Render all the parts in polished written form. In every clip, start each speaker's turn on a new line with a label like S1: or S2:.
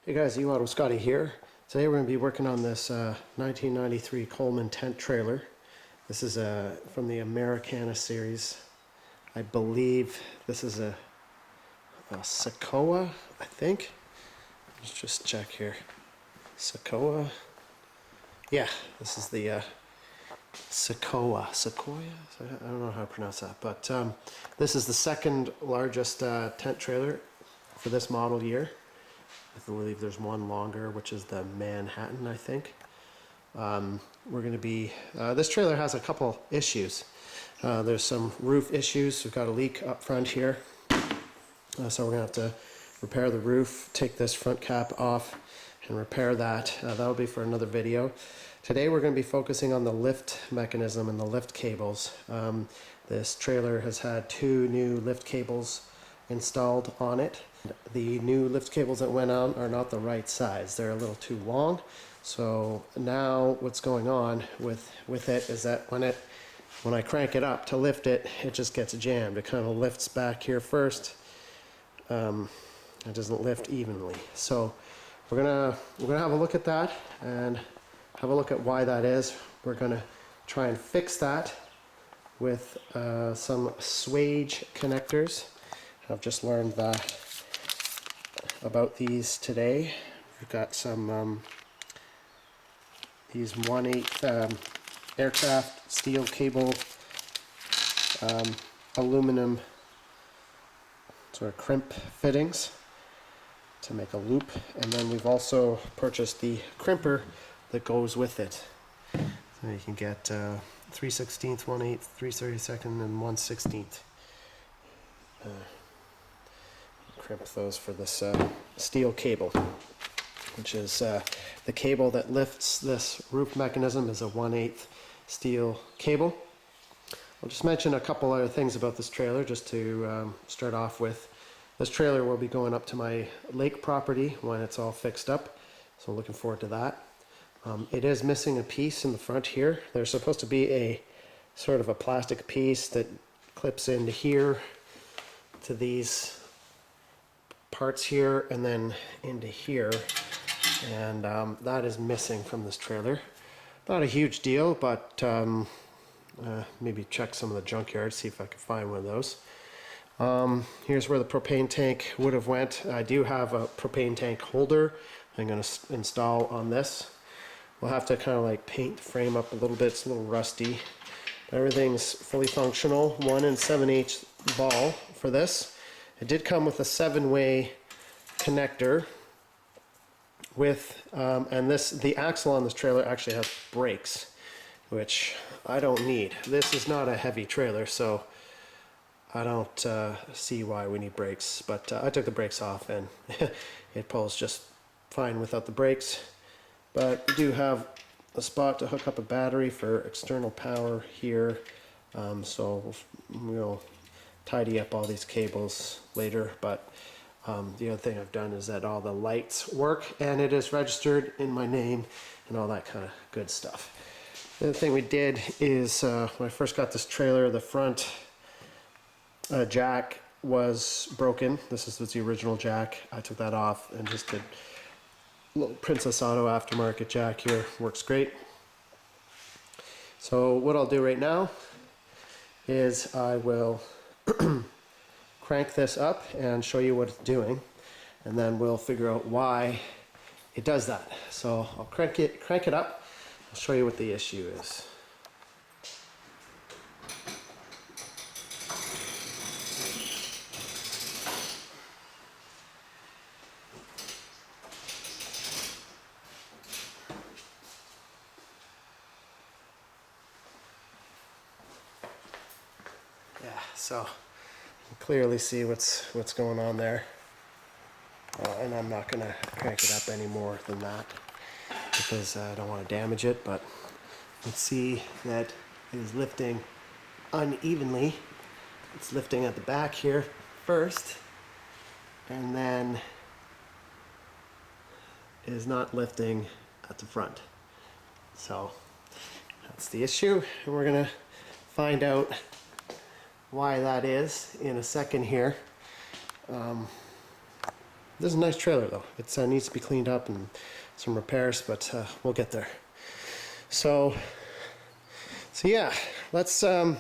S1: Hey guys, Auto Scotty here. Today we're going to be working on this 1993 Coleman tent trailer. This is from the Americana Series. I believe this is a Sequoia, I think. Let's just check here. Sequoia. Yeah, this is the Sequoia. I don't know how to pronounce that, but this is the second largest tent trailer for this model year. I believe there's one longer, which is the Manhattan, I think. We're going to be, this trailer has a couple issues. There's some roof issues. We've got a leak up front here. So we're going to have to repair the roof, take this front cap off and repair that. That'll be for another video. Today we're going to be focusing on the lift mechanism and the lift cables. This trailer has had two new lift cables installed on it. The new lift cables that went on are not the right size. They're a little too long. So now what's going on with it is that when I crank it up to lift it, it just gets jammed. It kind of lifts back here first. It doesn't lift evenly. So we're gonna have a look at that and have a look at why that is. We're gonna try and fix that with some swage connectors. I've just learned that about these today. We've got some these 1/8 aircraft steel cable aluminum sort of crimp fittings to make a loop, and then we've also purchased the crimper that goes with it. So you can get 3/16, 1/8, 3/32, and 1/16. Crimp those for this steel cable, which is the cable that lifts this roof mechanism is a 1/8 steel cable. I'll just mention a couple other things about this trailer just to start off with. This trailer will be going up to my lake property when it's all fixed up, so I'm looking forward to that. It is missing a piece in the front here. There's supposed to be a sort of a plastic piece that clips into here to these parts here and then into here, and that is missing from this trailer. Not a huge deal, but maybe check some of the junkyards, see if I can find one of those. Here's where the propane tank would have went. I do have a propane tank holder I'm going to install on this. We'll have to kind of like paint the frame up a little bit. It's a little rusty. Everything's fully functional. 1 7/8 ball for this. It did come with a 7-way connector with, and the axle on this trailer actually has brakes, which I don't need. This is not a heavy trailer, so I don't see why we need brakes, but I took the brakes off and it pulls just fine without the brakes. But we do have a spot to hook up a battery for external power here, so we'll tidy up all these cables later. But the other thing I've done is that all the lights work and it is registered in my name and all that kind of good stuff. The other thing we did is when I first got this trailer, the front jack was broken. This was the original jack. I took that off and just did a little Princess Auto aftermarket jack here. Works great. So what I'll do right now is I will crank this up and show you what it's doing, and then we'll figure out why it does that. So I'll crank it up. I'll show you what the issue is. Yeah, so you can clearly see what's going on there, and I'm not going to crank it up any more than that because I don't want to damage it. But you can see that it is lifting unevenly. It's lifting at the back here first, and then it is not lifting at the front. So that's the issue, and we're going to find out why that is in a second here. this is a nice trailer though. It needs to be cleaned up and some repairs, but we'll get there. So yeah, I'm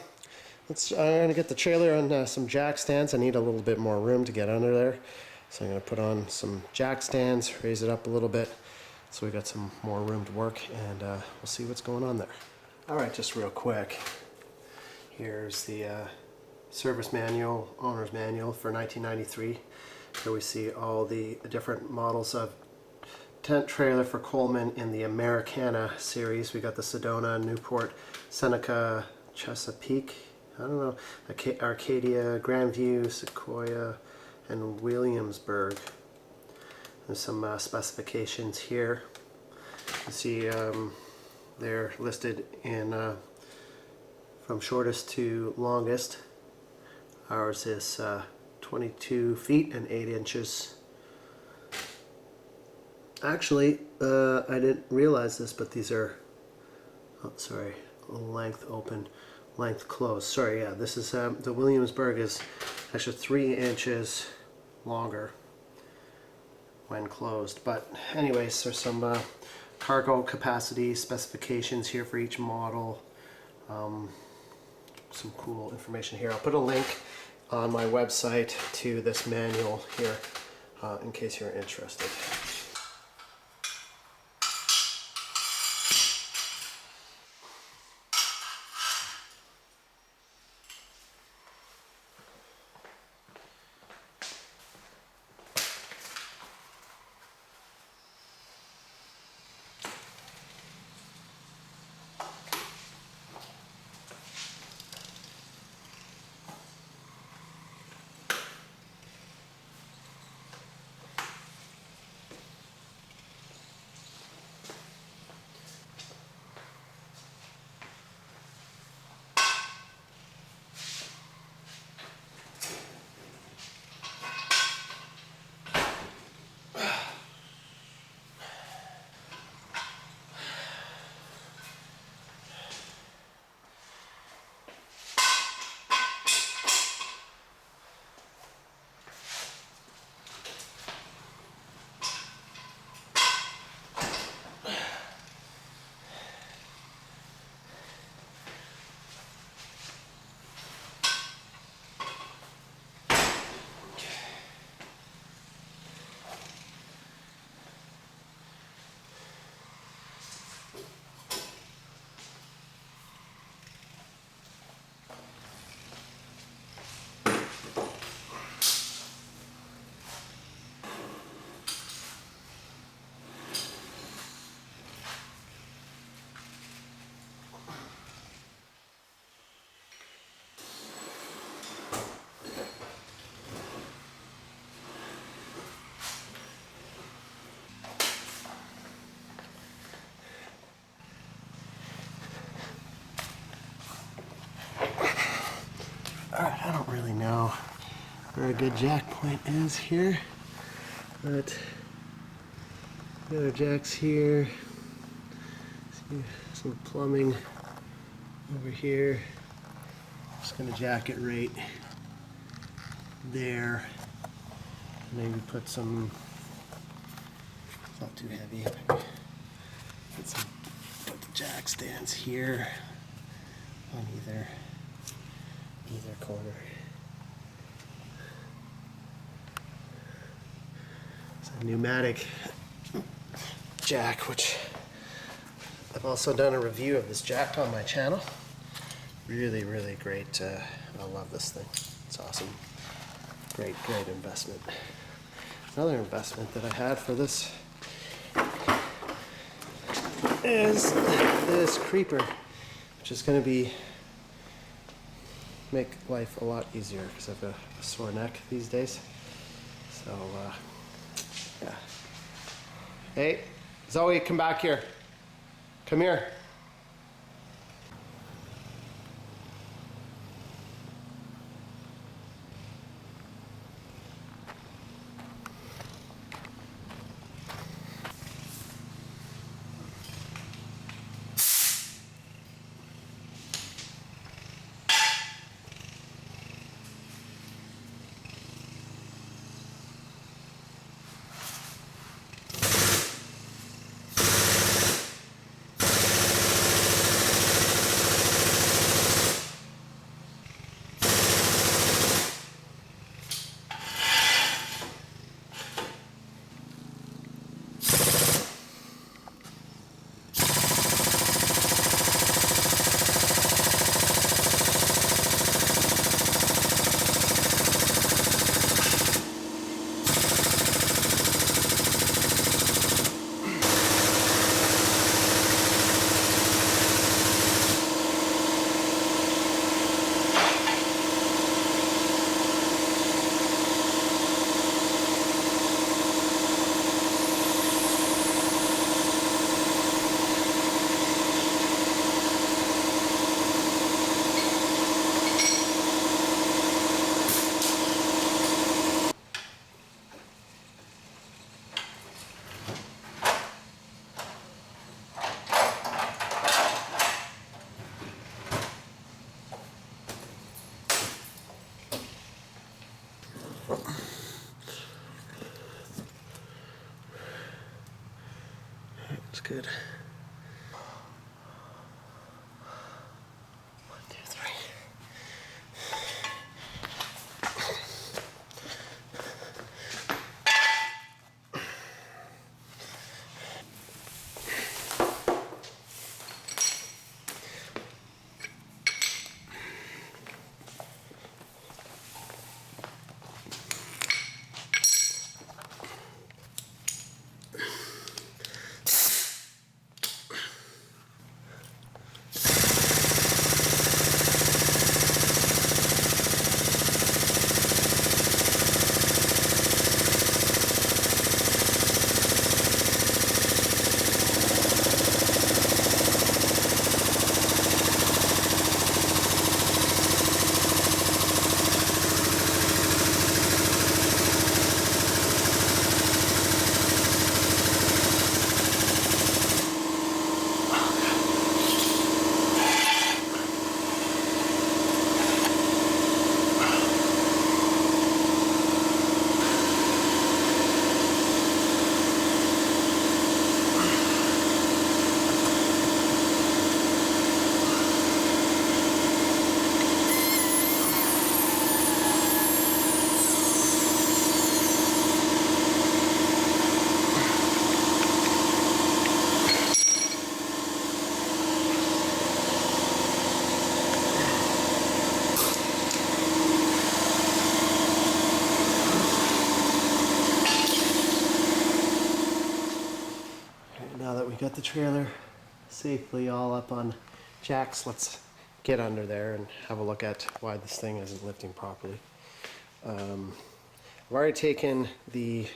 S1: gonna get the trailer on some jack stands. I need a little bit more room to get under there, so I'm gonna put on some jack stands, raise it up a little bit, so we got some more room to work, and we'll see what's going on there. All right, just real quick. Here's the service manual, owner's manual for 1993. Here we see all the different models of tent trailer for Coleman in the Americana series. We got the Sedona, Newport, Seneca, Chesapeake, I don't know, Arcadia, Grandview, Sequoia, and Williamsburg. There's some specifications here. You see they're listed in from shortest to longest. Ours is 22 feet and 8 inches. Actually, I didn't realize this, but these are, oh, sorry, length open, length closed. Sorry, yeah, this is, the Williamsburg is actually 3 inches longer when closed. But anyways, there's some cargo capacity specifications here for each model. Some cool information here. I'll put a link on my website to this manual here in case you're interested. Alright, I don't really know where a good jack point is here, but the other jacks here. See some plumbing over here. Just gonna jack it right there. Maybe put some, it's not too heavy. Put the jack stands here on either corner. It's a pneumatic jack, which I've also done a review of this jack on my channel. Really, really great. I love this thing. It's awesome. Great investment. Another investment that I had for this is this creeper, which is going to make life a lot easier because I have a sore neck these days. So, yeah. Hey, Zoe, come back here. Come here. It's good. 1, 2, 3. Now that we got the trailer safely all up on jacks, let's get under there and have a look at why this thing isn't lifting properly. I've already taken the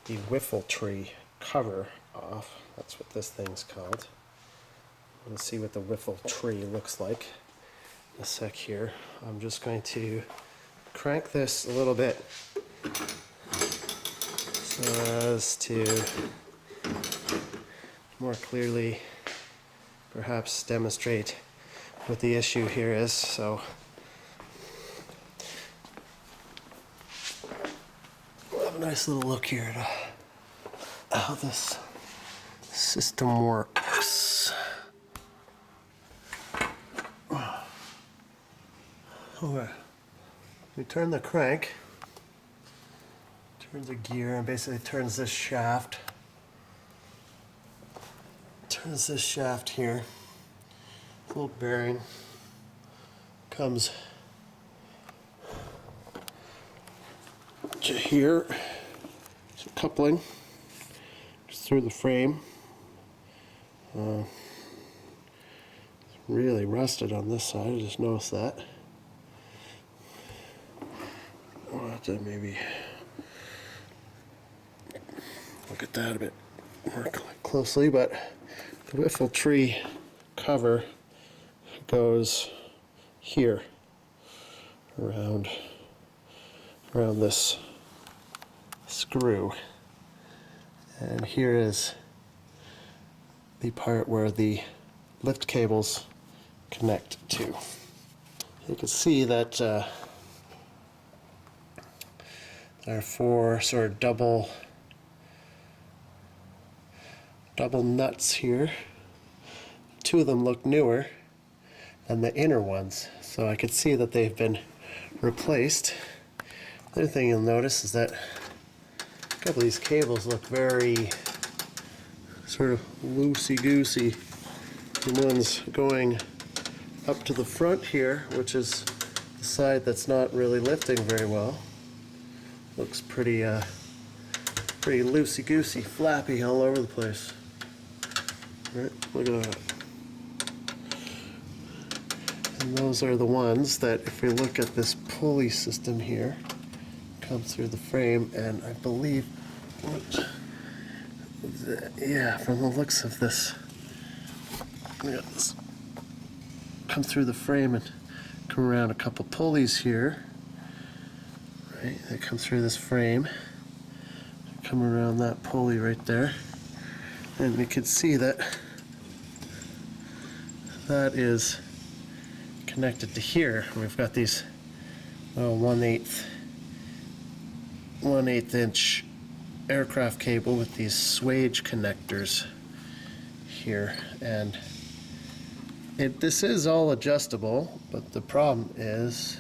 S1: wiffle tree cover off. That's what this thing's called. Let's see what the wiffle tree looks like in a sec here. I'm just going to crank this a little bit so as to more clearly perhaps demonstrate what the issue here is. So we'll have a nice little look here at how this system works. Okay. We turn the crank, turns the gear, and basically turns this shaft. Turns this shaft here. Little bearing comes to here. It's a coupling just through the frame. It's really rusted on this side. I just noticed that. I'll have to maybe look at that a bit more closely, but the wiffle tree cover goes here around this screw, and here is the part where the lift cables connect to. You can see that there are 4 sort of double nuts here. 2 of them look newer than the inner ones, so I could see that they've been replaced. The other thing you'll notice is that a couple of these cables look very sort of loosey-goosey. The ones going up to the front here, which is the side that's not really lifting very well, looks pretty loosey-goosey, flappy all over the place. Right, look at that. And those are the ones that, if we look at this pulley system here, come through the frame, and I believe, yeah, from the looks of this, we got this come through the frame and come around a couple pulleys here. Right, they come through this frame, come around that pulley right there, and we can see that that is connected to here. We've got these 1/8 inch aircraft cable with these swage connectors here, and this is all adjustable, but the problem is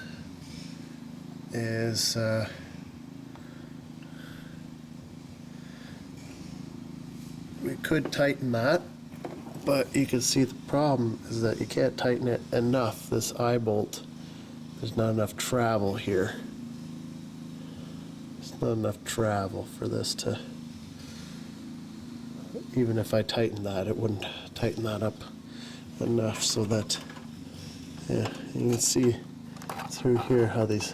S1: we could tighten that, but you can see the problem is that you can't tighten it enough. This eye bolt, there's not enough travel here. There's not enough travel for this to, even if I tighten that, it wouldn't tighten that up enough so that, yeah, you can see through here how these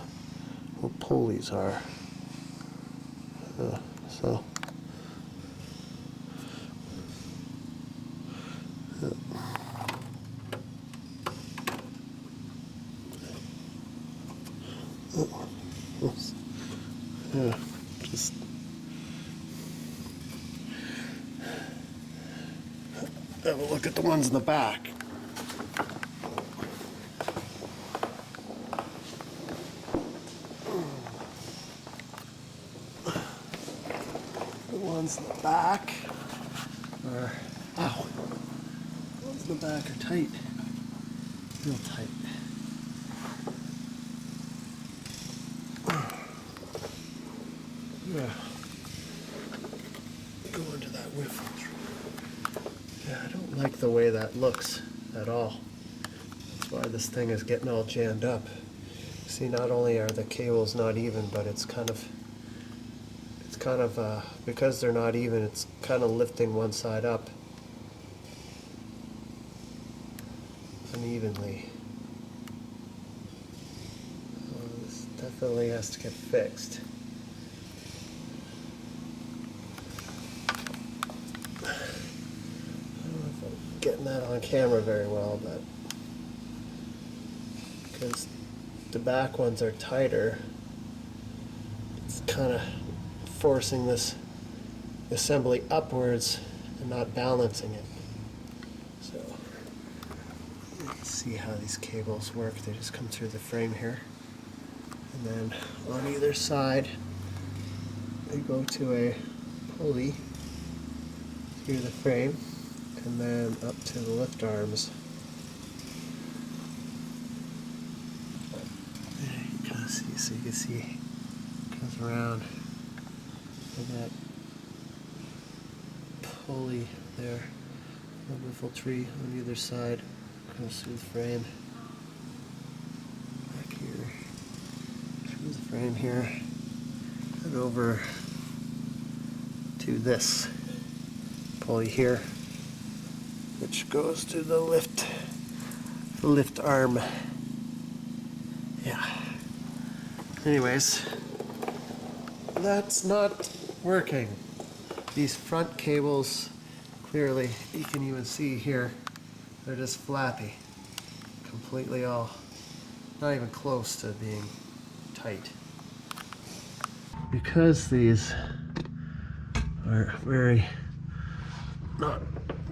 S1: little pulleys are. So yeah, just have a look at the ones in the back. The ones in the back are, ow, the ones in the back are tight, real tight. Yeah. Go into that wiffle. Yeah, I don't like the way that looks at all. That's why this thing is getting all jammed up. See, not only are the cables not even, but it's kind of, because they're not even, it's kind of lifting one side up unevenly. This definitely has to get fixed. Getting that on camera very well, but because the back ones are tighter, it's kind of forcing this assembly upwards and not balancing it. So you can see how these cables work. They just come through the frame here, and then on either side they go to a pulley through the frame, and then up to the lift arms. There you can see, so you can see it comes around with that pulley there, a wiffle tree on either side, goes through the frame. Back here, through the frame here, and over to this pulley here, which goes to the lift arm. Yeah. Anyways, that's not working. These front cables, clearly, you can even see here, they're just flappy. Completely all, not even close to being tight. Because these are very not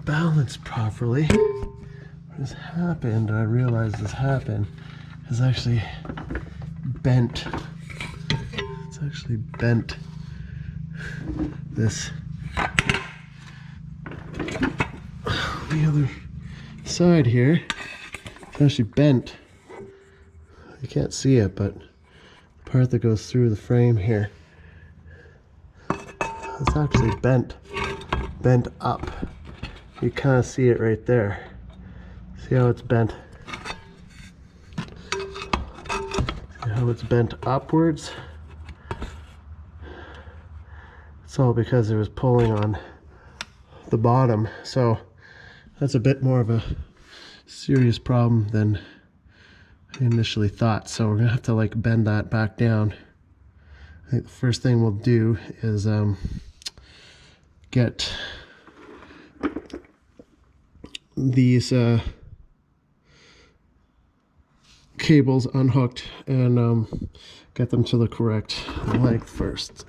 S1: balanced properly, what has happened, I realized this happened, is actually bent. It's actually bent this the other side here. It's actually bent. You can't see it, but the part that goes through the frame here, it's actually bent up. You kind of see it right there. See how it's bent? See how it's bent upwards? It's all because it was pulling on the bottom. So that's a bit more of a serious problem than I initially thought. So we're gonna have to like bend that back down. I think the first thing we'll do is get these cables unhooked and get them to the correct length first.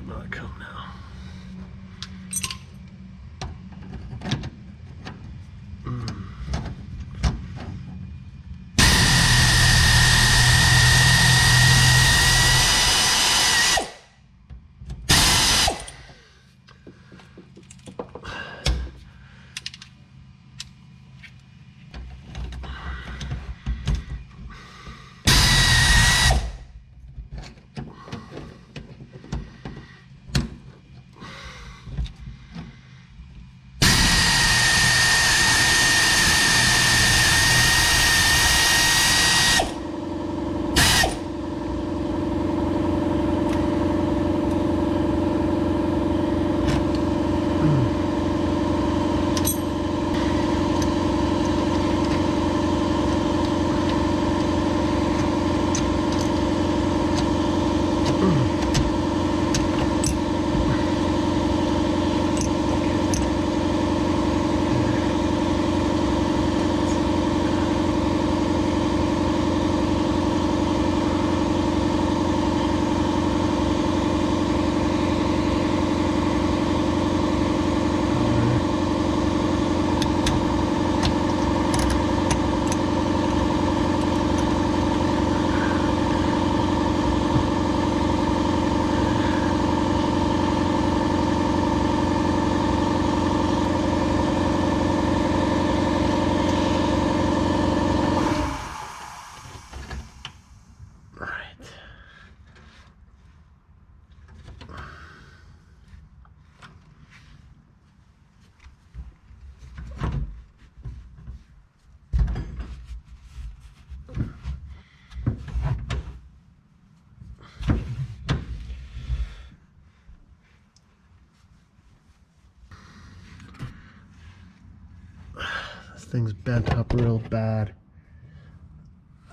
S1: not come now. Thing's bent up real bad.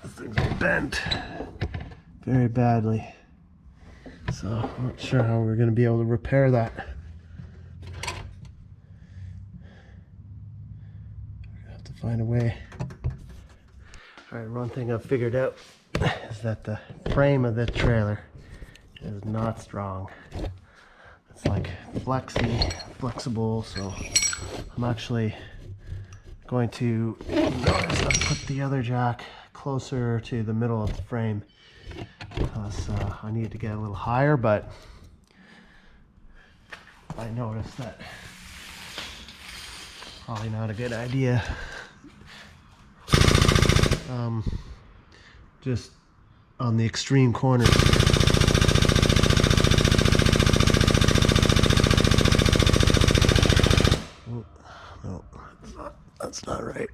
S1: This thing's bent very badly. So I'm not sure how we're going to be able to repair that. I have to find a way. Alright, one thing I've figured out is that the frame of the trailer is not strong. It's like flexible, so I'm actually going to notice I put the other jack closer to the middle of the frame because I need to get a little higher, but I noticed that probably not a good idea. Just on the extreme corners. Oh, no, that's not right.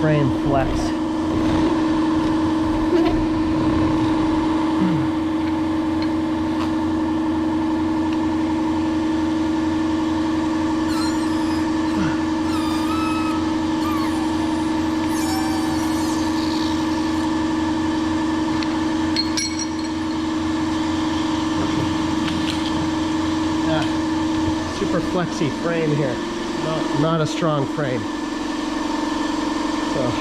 S1: Frame flex. super flexy frame here, not a strong frame. So.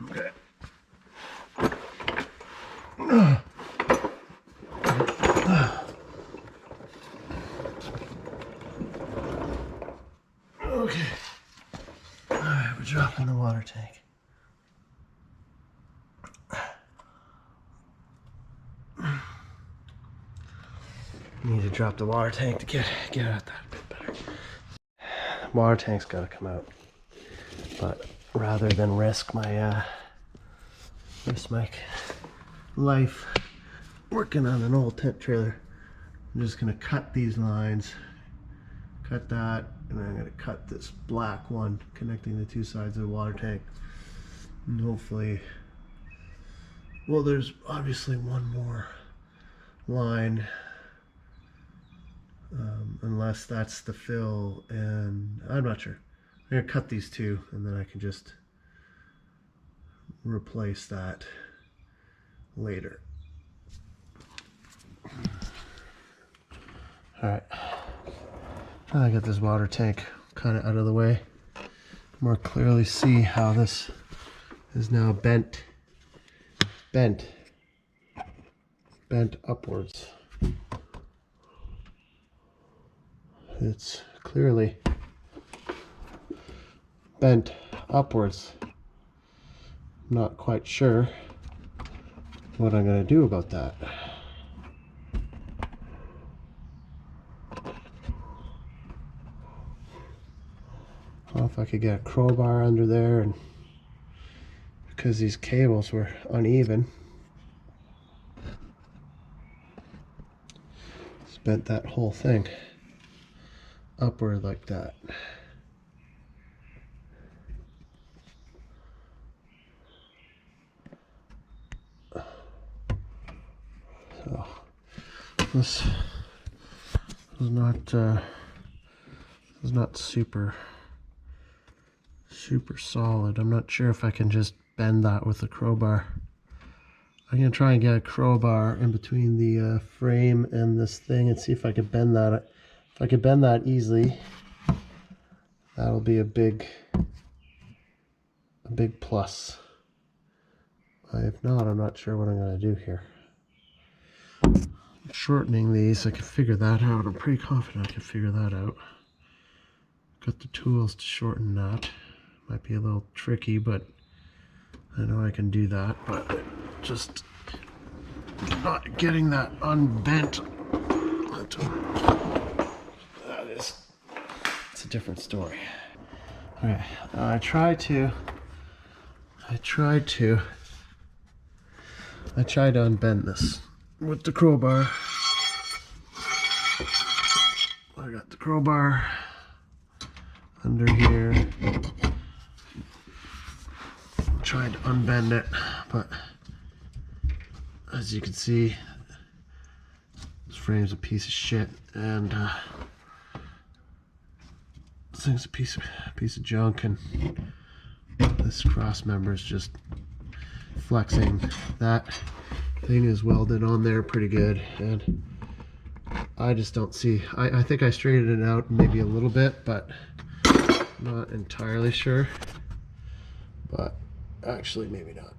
S1: Okay. Okay. All right, we're dropping the water tank. Need to drop the water tank to get out that a bit better. Water tank's got to come out, but rather than risk my life working on an old tent trailer, I'm just gonna cut these lines, cut that, and then I'm gonna cut this black one connecting the two sides of the water tank, and hopefully, well, there's obviously one more line. Unless that's the fill, and I'm not sure. I'm gonna cut these two and then I can just replace that later. Alright, now I got this water tank kind of out of the way. More clearly see how this is now bent upwards. It's clearly bent upwards. I'm not quite sure what I'm going to do about that. I don't know if I could get a crowbar under there, and because these cables were uneven, it's bent that whole thing upward like that. So this is not super solid. I'm not sure if I can just bend that with a crowbar. I'm gonna try and get a crowbar in between the frame and this thing and see if I can bend that. If I could bend that easily, that'll be a big plus. If not, I'm not sure what I'm going to do here. Shortening these, I can figure that out. I'm pretty confident I can figure that out. Got the tools to shorten that. Might be a little tricky, but I know I can do that. But just not getting that unbent. It's a different story. Okay, I tried to unbend this with the crowbar. I got the crowbar under here. Tried to unbend it, but as you can see, this frame's a piece of shit, and this thing's a piece of junk, and this cross member is just flexing. That thing is welded on there pretty good, and I just don't see. I think I straightened it out maybe a little bit, but not entirely sure. But actually, maybe not.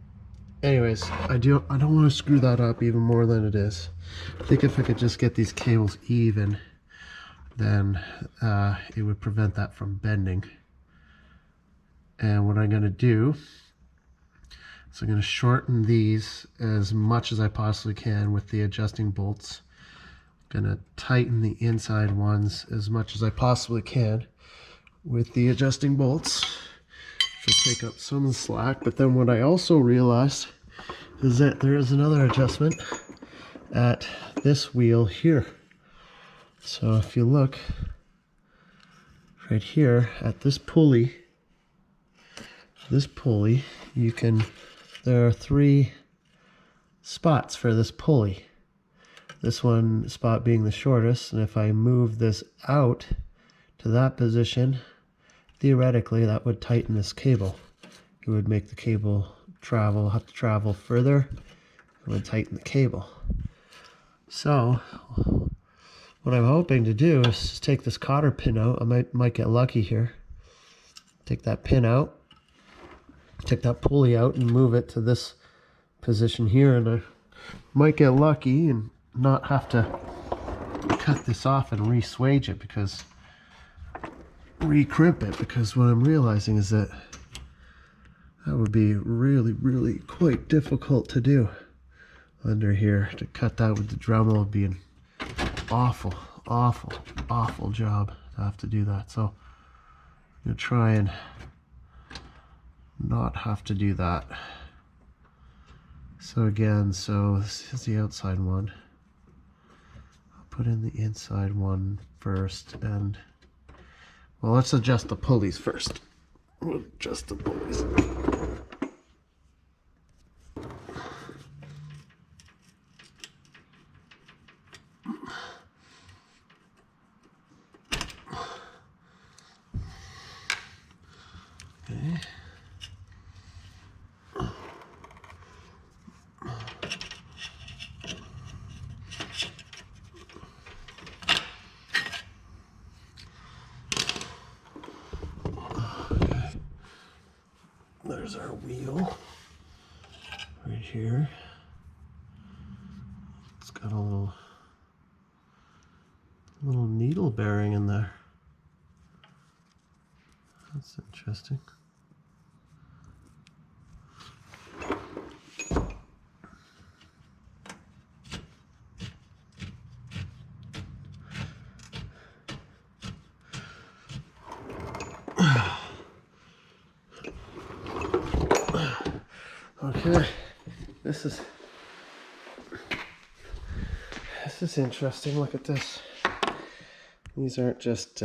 S1: Anyways, I don't want to screw that up even more than it is. I think if I could just get these cables even, then it would prevent that from bending. And what I'm going to do is I'm going to shorten these as much as I possibly can with the adjusting bolts. Gonna tighten the inside ones as much as I possibly can with the adjusting bolts, which will take up some of the slack. But then what I also realized is that there is another adjustment at this wheel here. So if you look right here at this pulley, you can, there are 3 spots for this pulley. This one spot being the shortest, and if I move this out to that position, theoretically that would tighten this cable. It would make the cable have to travel further. It would tighten the cable. So what I'm hoping to do is just take this cotter pin out. I might get lucky here. Take that pin out, take that pulley out and move it to this position here, and I might get lucky and not have to cut this off and re-swage it, because re-crimp it, because what I'm realizing is that would be really quite difficult to do under here. To cut that with the Dremel would be an awful job to have to do that. So I'm gonna try and not have to do that. So again, this is the outside one. I'll put in the inside one first, and well, let's adjust the pulleys first. We'll adjust the pulleys. Okay. There's our wheel right here. It's got a little needle bearing in there. That's interesting. Okay, this is interesting. Look at this. These aren't just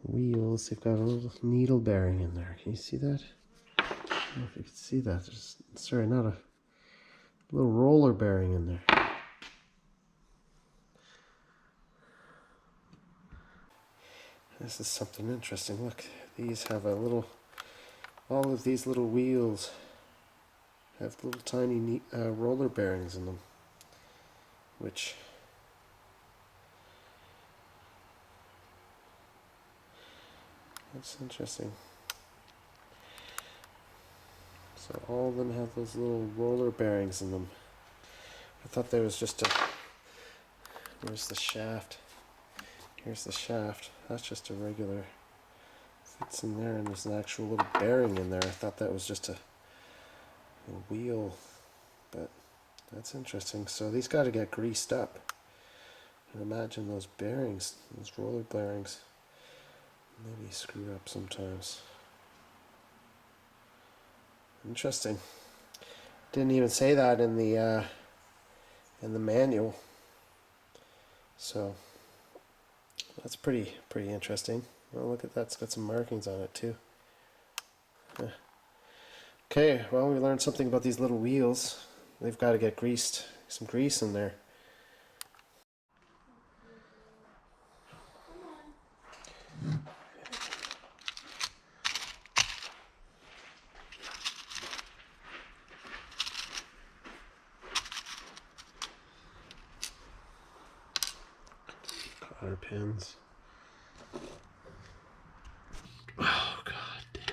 S1: wheels. They've got a little needle bearing in there. Can you see that? I don't know if you can see that. Sorry, not a little roller bearing in there. This is something interesting. Look, these have a little. All of these little wheels have little tiny roller bearings in them, which that's interesting. So all of them have those little roller bearings in them. I thought there was just a, where's the shaft? Here's the shaft. That's just a regular, fits in there, and there's an actual little bearing in there. I thought that was just a wheel, but that's interesting. So these got to get greased up. And imagine those bearings, those roller bearings, maybe screw up sometimes. Interesting. Didn't even say that in the manual. So that's pretty interesting. Well, look at that, it's got some markings on it too. Yeah. Okay, well, we learned something about these little wheels. They've got to get greased, some grease in there. Cotter pins. Oh, God damn.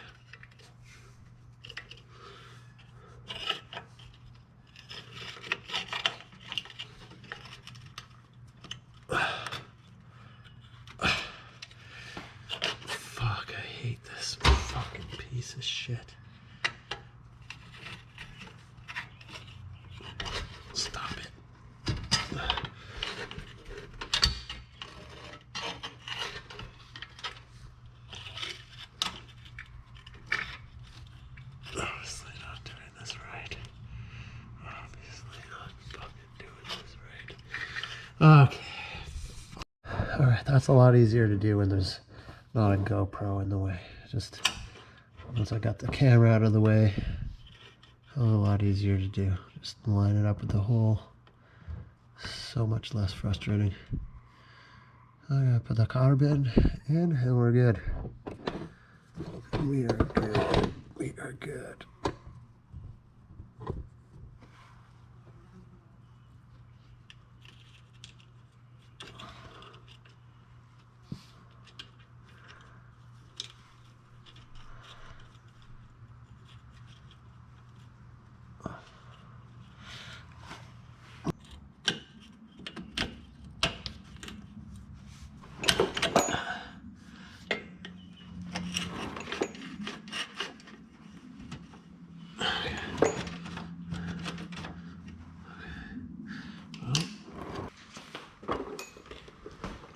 S1: Fuck, I hate this fucking piece of shit. Stop it. Okay. Alright, that's a lot easier to do when there's not a GoPro in the way. Just once I got the camera out of the way, a lot easier to do. Just line it up with the hole. So much less frustrating. I'm gonna put the cotter bin in and we're good. We are good. We are good.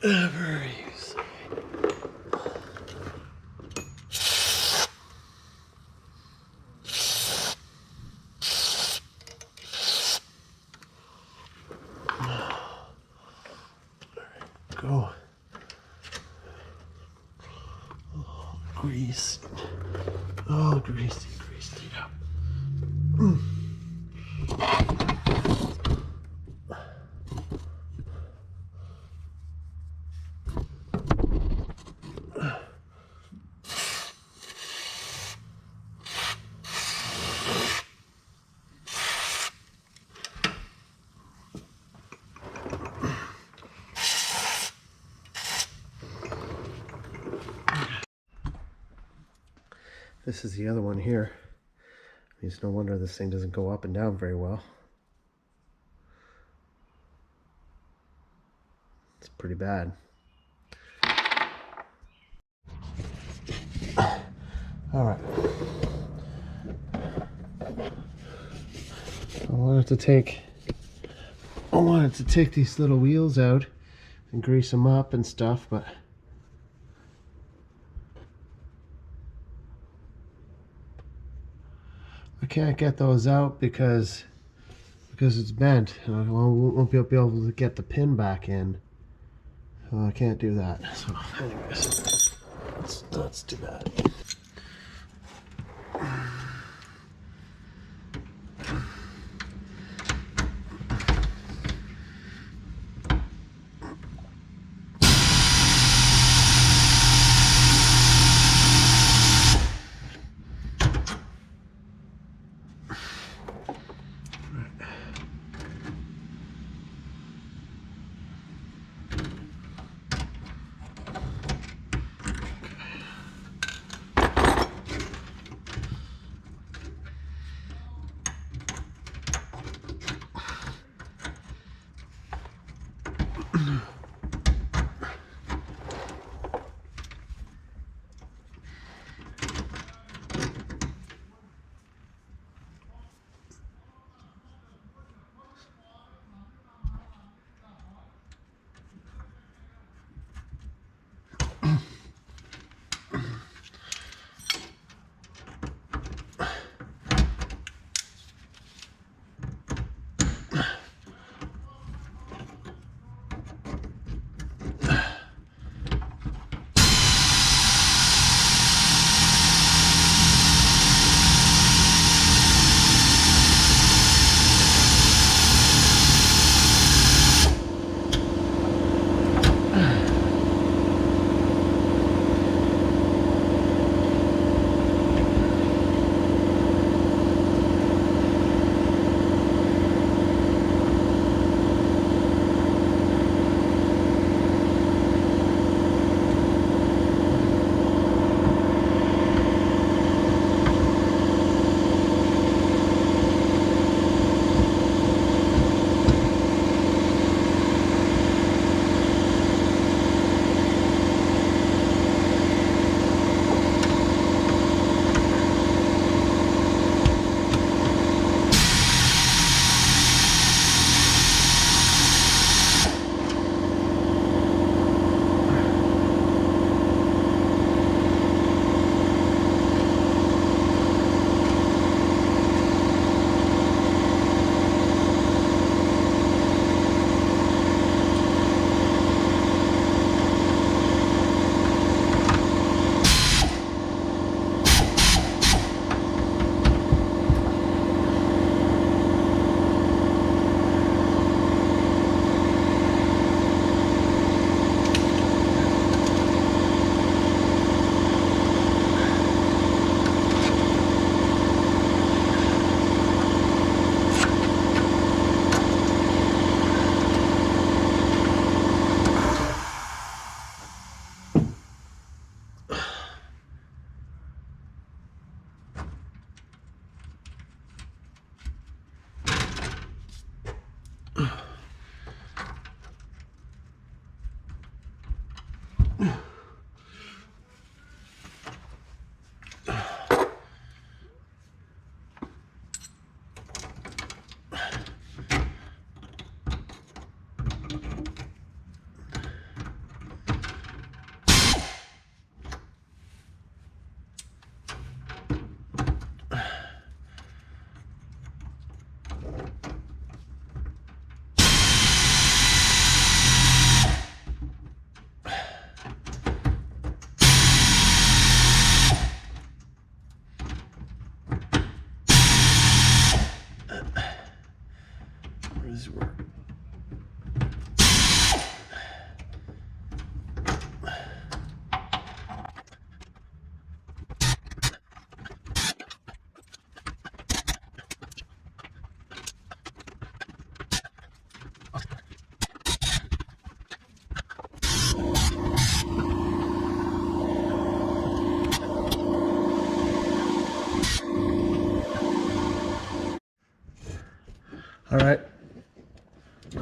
S1: Ever use. Go. Oh, grease. Oh, greasy, greasy. Yeah. This is the other one here. It's no wonder this thing doesn't go up and down very well. It's pretty bad. All right. I wanted to take these little wheels out and grease them up and stuff, but I can't get those out because it's bent. And I won't be able to get the pin back in. So I can't do that. So anyways, that's too bad.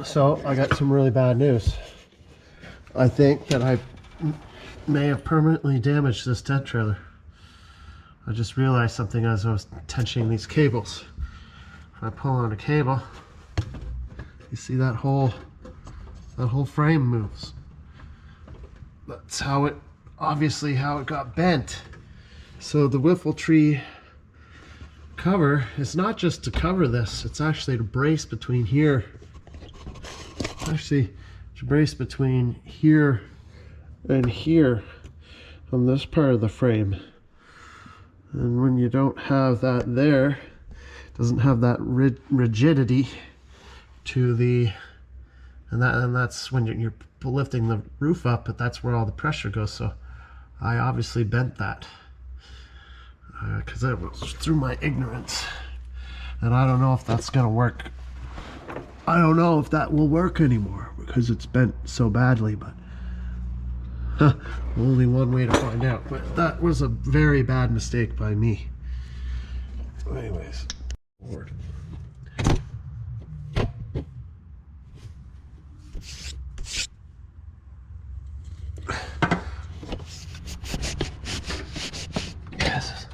S1: So I got some really bad news. I think that I may have permanently damaged this tent trailer. I just realized something as I was tensioning these cables. If I pull on a cable, you see that whole frame moves. That's how it, obviously how it got bent. So the wiffle tree cover is not just to cover this, it's actually to brace between here. Actually, to brace between here and here on this part of the frame. And when you don't have that there, it doesn't have that rigidity to the, and that's when you're lifting the roof up, but that's where all the pressure goes. So I obviously bent that because it was through my ignorance, and I don't know if that's gonna work. I don't know if that will work anymore because it's bent so badly, but only one way to find out. But that was a very bad mistake by me. Anyways, Lord. Yes.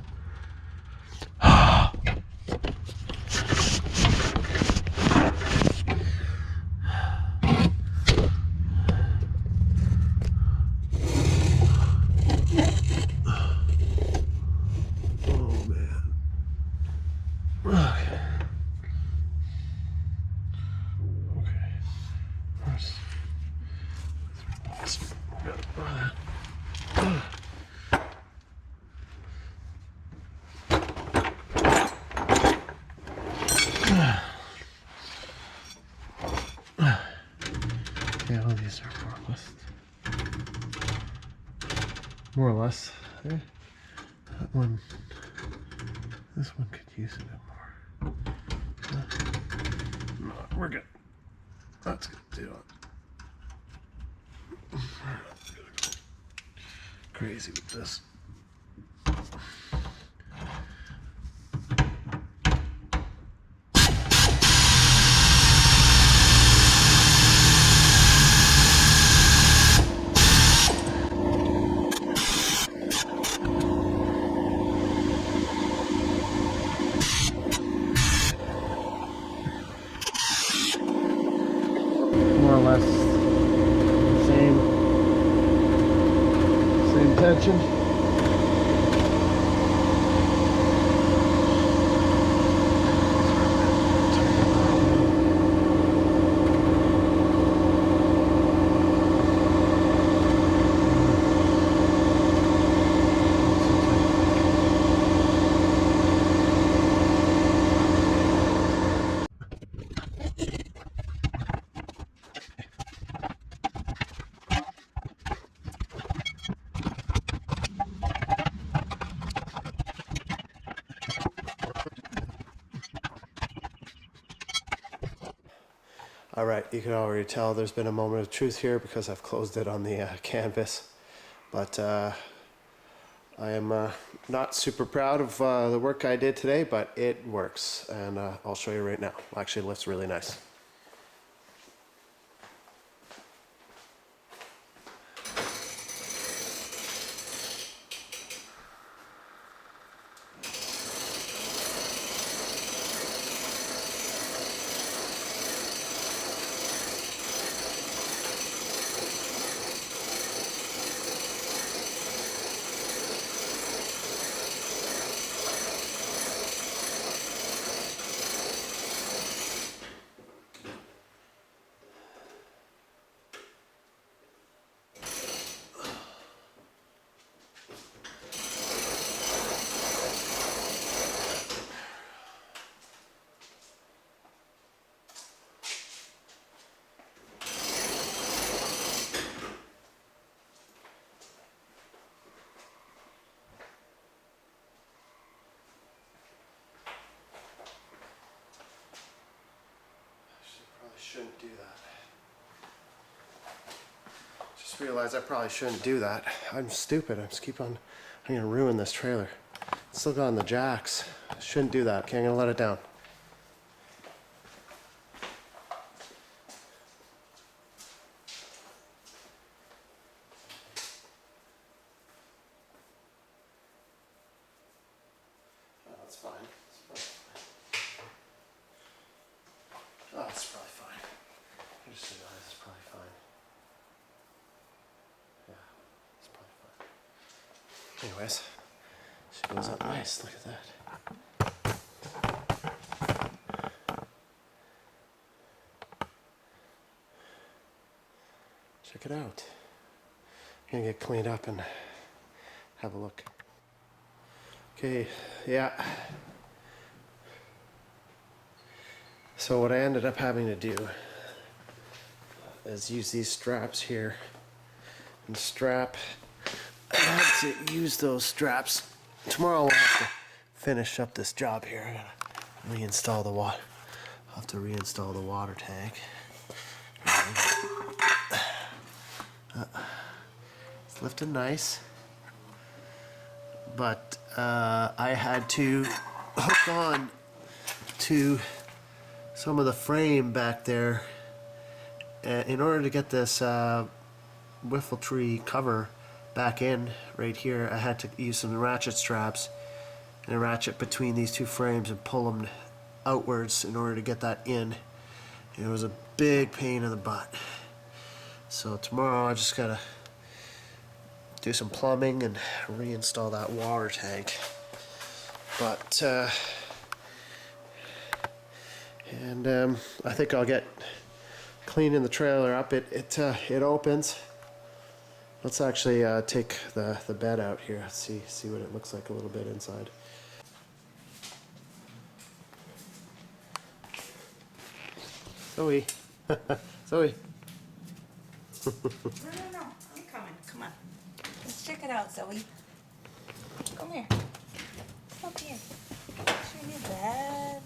S1: Yeah, all these are more or less. That one, this one could use a bit more. No, we're good. That's gonna do it. Crazy with this. More or less same tension. All right, you can already tell there's been a moment of truth here because I've closed it on the canvas. But I am not super proud of the work I did today, but it works. And I'll show you right now. Actually, it looks really nice. Shouldn't do that. Just realized I probably shouldn't do that. I'm stupid. I'm gonna ruin this trailer. It's still got on the jacks. Shouldn't do that. Okay, I'm gonna let it down. Anyways, she goes up nice. Look at that. Check it out. I'm gonna get cleaned up and have a look. Okay, yeah. So what I ended up having to do is use these straps here and strap. I had to use those straps. Tomorrow we'll have to finish up this job here. I gotta reinstall the water. I'll have to reinstall the water tank. It's lifting nice, but I had to hook on to some of the frame back there in order to get this wiffle tree cover back in right here. I had to use some ratchet straps and a ratchet between these two frames and pull them outwards in order to get that in. And it was a big pain in the butt. So tomorrow I just gotta do some plumbing and reinstall that water tank. But I think I'll get cleaning the trailer up. It opens. Let's actually take the bed out here. See what it looks like a little bit inside. Zoe, Zoe.
S2: No, I'm coming. Come on. Let's check it out, Zoe. Come here. Come here. Show your bed.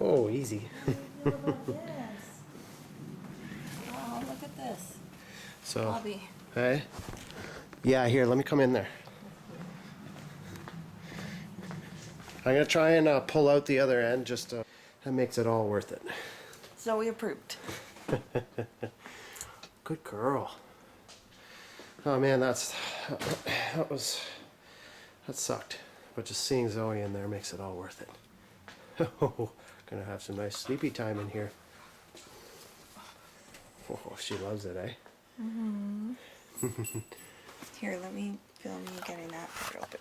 S1: Oh, easy.
S2: What about this? Oh, look at this.
S1: So,
S2: Bobby.
S1: hey? Yeah, here, let me come in there. I'm gonna try and pull out the other end, just that makes it all worth it.
S2: Zoe approved.
S1: Good girl. Oh man, that sucked. But just seeing Zoe in there makes it all worth it. Oh, gonna have some nice sleepy time in here. Oh, she loves it, eh?
S2: Mm-hmm. Here, let me film you getting that part open.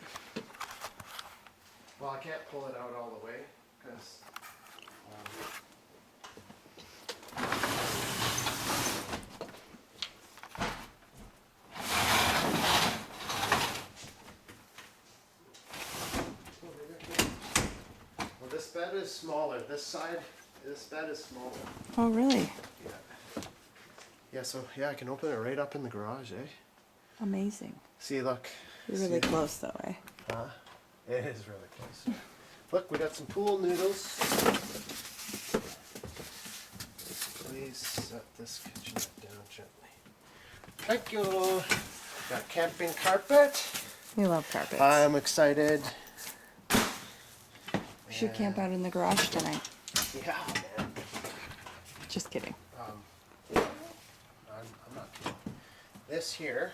S1: Well, I can't pull it out all the way because. Well, this bed is smaller. This bed is smaller.
S2: Oh, really?
S1: Yeah. Yeah, so yeah, I can open it right up in the garage, eh?
S2: Amazing.
S1: See, look.
S2: You're really close, though, eh?
S1: Huh? It is really close. Look, we got some pool noodles. Please set this kitchenette down gently. Thank you. Got camping carpet.
S2: We love carpets.
S1: I'm excited.
S2: We should camp out in the garage tonight.
S1: Yeah, man.
S2: Just kidding.
S1: I'm not kidding. This here.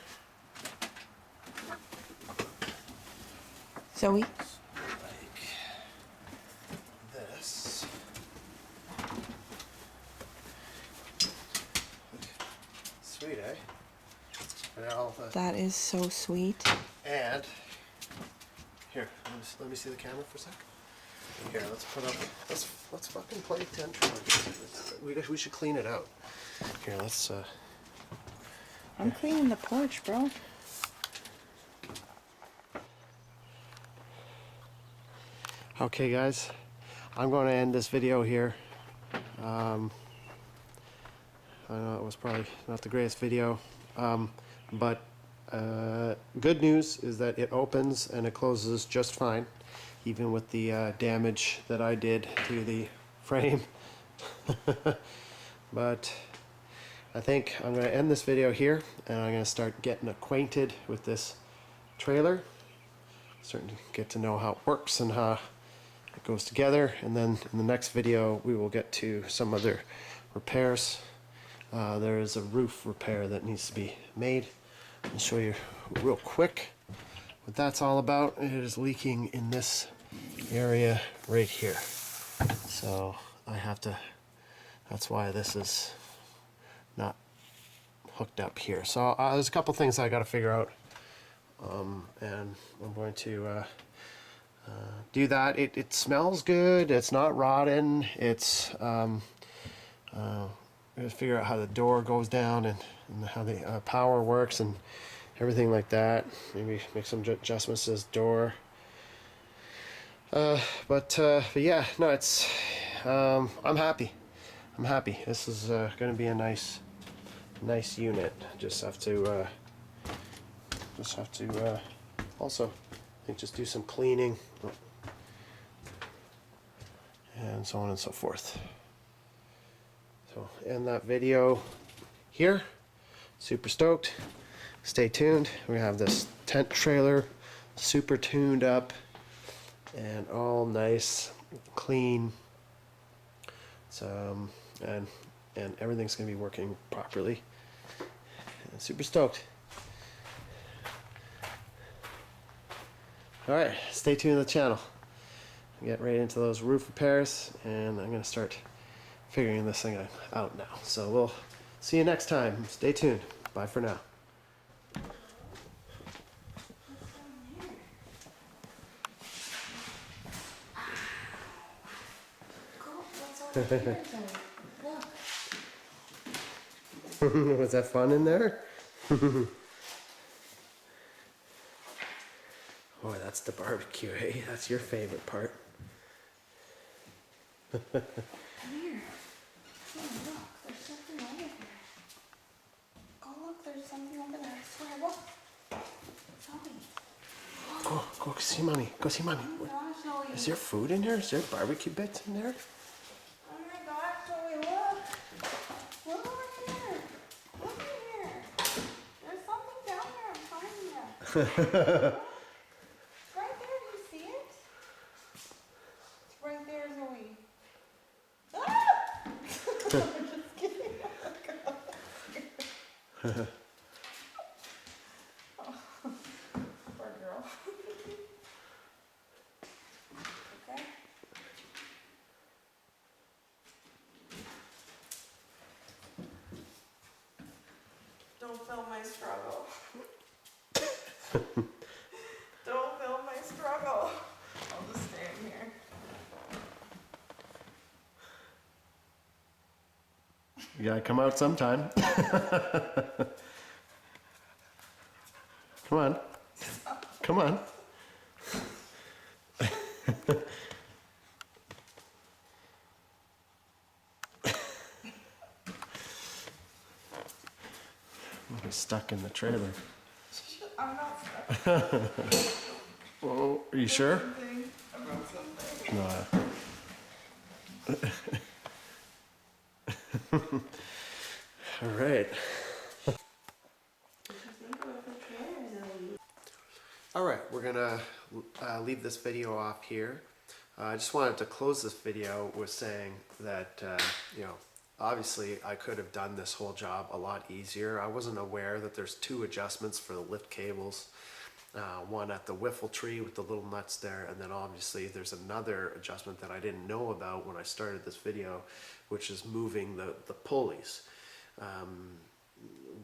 S2: Zoe?
S1: Like this. Sweet, eh? Now,
S2: That is so sweet.
S1: and here, let me see the camera for a sec. Here, let's put up. Let's fucking play 10 trumpets. We should clean it out. Here, let's.
S2: I'm cleaning the porch, bro.
S1: Okay, guys, I'm going to end this video here. I know it was probably not the greatest video, but good news is that it opens and it closes just fine, even with the damage that I did to the frame. But I think I'm going to end this video here, and I'm going to start getting acquainted with this trailer, starting to get to know how it works and how it goes together, and then in the next video we will get to some other repairs. There is a roof repair that needs to be made. I'll show you real quick what that's all about. It is leaking in this area right here, so I have to, that's why this is not hooked up here. So there's a couple things I got to figure out and I'm going to do that. It smells good. It's not rotten. It's gotta figure out how the door goes down and how the power works and everything like that. Maybe make some adjustments to this door. But yeah, no, it's I'm happy. I'm happy. This is going to be a nice unit. Just have to also, I think, just do some cleaning and so on and so forth. So end that video here. Super stoked. Stay tuned. We have this tent trailer super tuned up and all nice, clean. So and everything's gonna be working properly. And super stoked. All right, stay tuned to the channel. Get right into those roof repairs, and I'm gonna start figuring this thing out now. So we'll see you next time. Stay tuned. Bye for now. Was that fun in there? Boy, that's the barbecue, eh? That's your favorite part.
S2: Come here. Oh, look, there's something over there. Oh, look, there's something over there. I swear, look. Zoe.
S1: Go see mommy. Go see mommy.
S2: Oh my gosh, Zoe.
S1: Is there food in there? Is there barbecue bits in there?
S2: Oh my gosh, Zoe, look. Look over here. Look over here. There's something down there. I'm telling you. It's right there. Do you see it? It's right there, Zoe. Ah! I'm just kidding. Oh, God. Poor girl. Okay. Don't film my struggle. Don't film my struggle. I'll just stay in here.
S1: You gotta come out sometime. Come on. Come on. I'm stuck in the trailer.
S2: I'm not stuck.
S1: Oh, are you sure?
S2: About something.
S1: No. All right. All right, we're gonna leave this video off here. I just wanted to close this video with saying that, you know, obviously I could have done this whole job a lot easier. I wasn't aware that there's two adjustments for the lift cables. One at the wiffle tree with the little nuts there, and then obviously there's another adjustment that I didn't know about when I started this video, which is moving the pulleys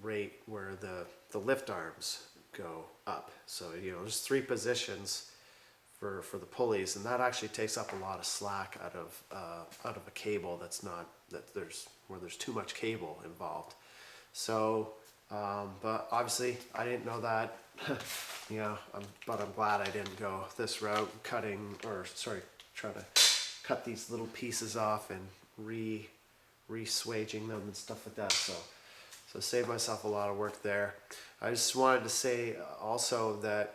S1: right where the lift arms go up. So, you know, there's three positions for the pulleys, and that actually takes up a lot of slack out of a cable where there's too much cable involved. So but obviously I didn't know that. You know, but I'm glad I didn't go this route, trying to cut these little pieces off and re-swaging them and stuff like that. So save myself a lot of work there. I just wanted to say also that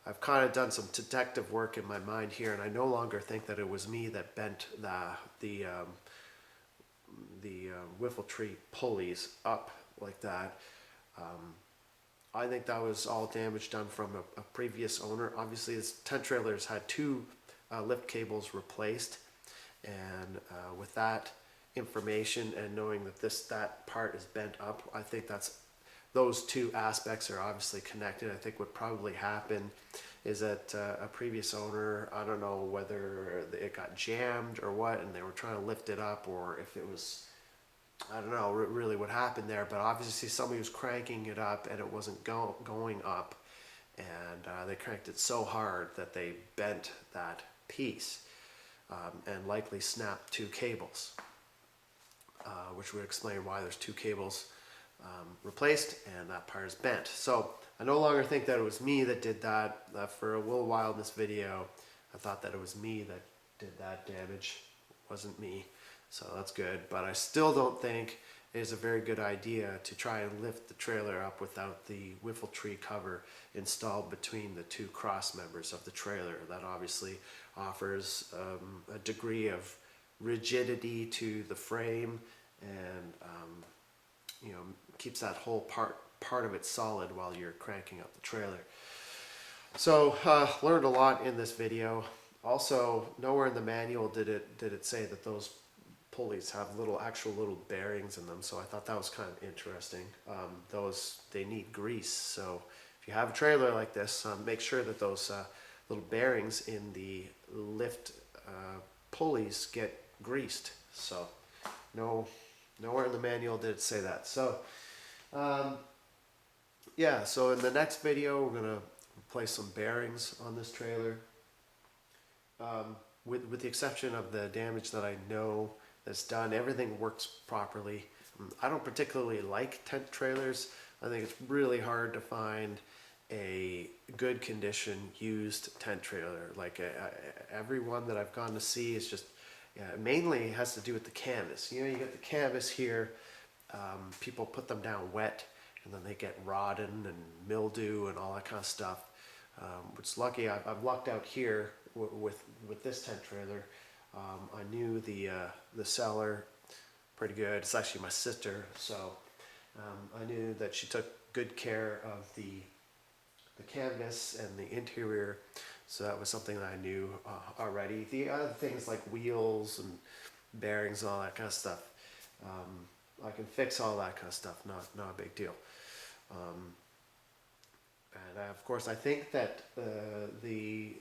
S1: I've kind of done some detective work in my mind here, and I no longer think that it was me that bent the wiffle tree pulleys up like that. I think that was all damage done from a previous owner. Obviously, this tent trailer's had two lift cables replaced, and with that information and knowing that part is bent up, I think those two aspects are obviously connected. I think what probably happened is that a previous owner, I don't know whether it got jammed or what, and they were trying to lift it up, or if it was, I don't know really what happened there, but obviously somebody was cranking it up and it wasn't going up, and they cranked it so hard that they bent that piece and likely snapped two cables, which would explain why there's two cables replaced and that part is bent. So I no longer think that it was me that did that. For a little while in this video, I thought that it was me that did that damage. It wasn't me, so that's good. But I still don't think it is a very good idea to try and lift the trailer up without the wiffle tree cover installed between the two cross members of the trailer. That obviously offers a degree of rigidity to the frame and you know, keeps that whole part of it solid while you're cranking up the trailer. So learned a lot in this video. Also, nowhere in the manual did it say that those pulleys have actual little bearings in them, so I thought that was kind of interesting. They need grease, so if you have a trailer like this, make sure that those little bearings in the lift pulleys get greased. So nowhere in the manual did it say that. So yeah, so in the next video we're gonna replace some bearings on this trailer. With the exception of the damage that I know that's done, everything works properly. I don't particularly like tent trailers. I think it's really hard to find a good condition used tent trailer. Like every one that I've gone to see is just, mainly has to do with the canvas. You know, you get the canvas here, people put them down wet and then they get rotten and mildew and all that kind of stuff. Which lucky, I've lucked out here with this tent trailer. I knew the seller pretty good. It's actually my sister, so I knew that she took good care of the canvas and the interior, so that was something that I knew already. The other things like wheels and bearings and all that kind of stuff, I can fix all that kind of stuff. Not a big deal. And of course, I think that the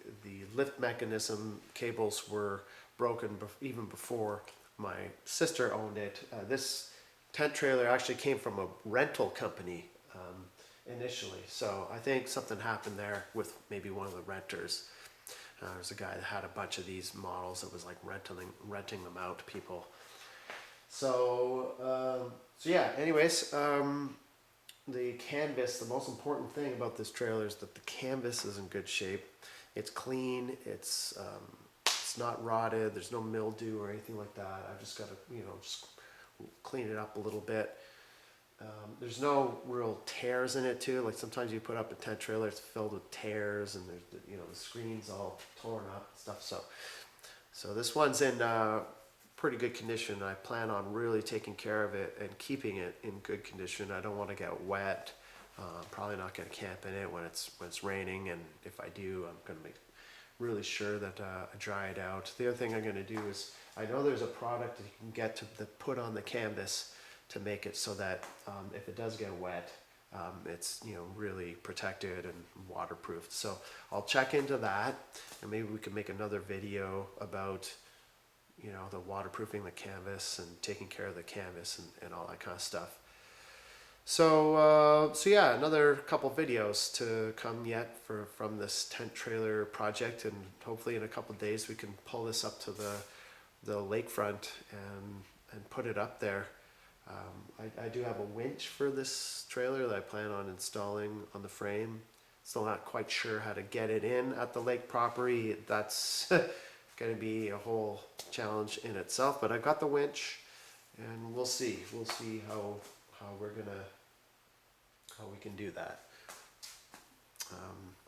S1: lift mechanism cables were broken even before my sister owned it. This tent trailer actually came from a rental company initially, so I think something happened there with maybe one of the renters. There's a guy that had a bunch of these models that was like renting them out to people. So yeah. Anyways. The canvas, the most important thing about this trailer is that the canvas is in good shape. It's clean, it's not rotted, there's no mildew or anything like that. I've just got to, just clean it up a little bit. There's no real tears in it too. Like sometimes you put up a tent trailer, it's filled with tears and there's, the screen's all torn up and stuff. So this one's in pretty good condition. I plan on really taking care of it and keeping it in good condition. I don't want to get wet. I'm probably not going to camp in it when it's raining, and if I do, I'm going to make really sure that I dry it out. The other thing I'm going to do is, I know there's a product that you can get to put on the canvas to make it so that if it does get wet, it's really protected and waterproof. So I'll check into that, and maybe we can make another video about the waterproofing the canvas and taking care of the canvas and all that kind of stuff. So yeah, another couple videos to come yet from this tent trailer project, and hopefully in a couple days we can pull this up to the lakefront and put it up there. I do have a winch for this trailer that I plan on installing on the frame. Still not quite sure how to get it in at the lake property. That's going to be a whole challenge in itself, but I've got the winch, and we'll see how we can do that.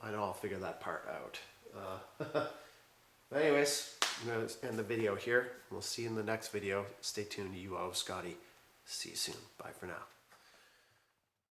S1: I know I'll figure that part out. But anyways, I'm going to end the video here. We'll see you in the next video. Stay tuned. You owe Scotty. See you soon. Bye for now.